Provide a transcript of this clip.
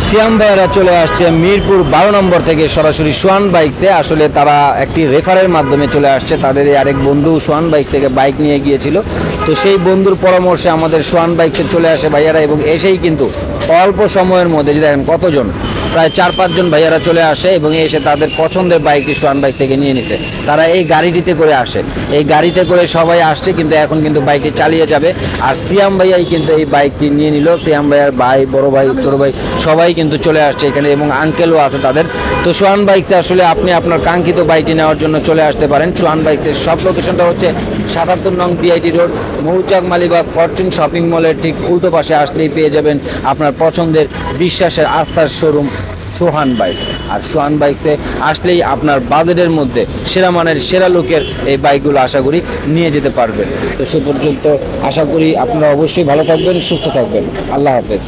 সিয়াম ভাইয়েরা চলে আসছে মিরপুর 12 নম্বর থেকে সরাসরি সোহান বাইকসে। আসলে তারা একটি রেফারের মাধ্যমে চলে আসছে। তাদের আরেক বন্ধু সোহান বাইক থেকে বাইক নিয়ে গিয়েছিল, তো সেই বন্ধুর পরামর্শে আমাদের সোহান বাইকসে চলে আসে ভাইয়ারা, এবং এসেই কিন্তু অল্প সময়ের মধ্যে যে দেখেন কতজন, প্রায় 4-5 জন ভাইয়ারা চলে আসে এবং এসে তাদের পছন্দের বাইকটি সোহান বাইক থেকে নিয়ে নিছে। তারা এই গাড়িটিতে করে আসে, এই গাড়িতে করে সবাই আসছে, কিন্তু এখন কিন্তু বাইকটি চালিয়ে যাবে। আর সিয়াম ভাইয়াই কিন্তু এই বাইকটি নিয়ে নিল। সিয়াম ভাইয়ার ভাই, বড় ভাই, ছোট ভাই সবাই কিন্তু চলে আসছে এখানে, এবং আঙ্কেলও আছে তাদের। তো সোহান বাইকসে আসলে আপনি আপনার কাঙ্ক্ষিত বাইকটি নেওয়ার জন্য চলে আসতে পারেন। সোহান বাইকসের সব লোকেশনটা হচ্ছে 77 নং বিআইটি রোড, মৌচাক মালিবাগ ফরচুন শপিং মলের ঠিক উল্টো পাশে আসলেই পেয়ে যাবেন আপনার পছন্দের বিশ্বাসের আস্থার শোরুম সোহান বাইক। আর সোহান বাইকসে আসলেই আপনার বাজেটের মধ্যে সেরা মানের সেরা লুকের এই বাইকগুলো আশা করি নিয়ে যেতে পারবেন। তো সে পর্যন্ত আশা করি আপনারা অবশ্যই ভালো থাকবেন, সুস্থ থাকবেন। আল্লাহ হাফেজ।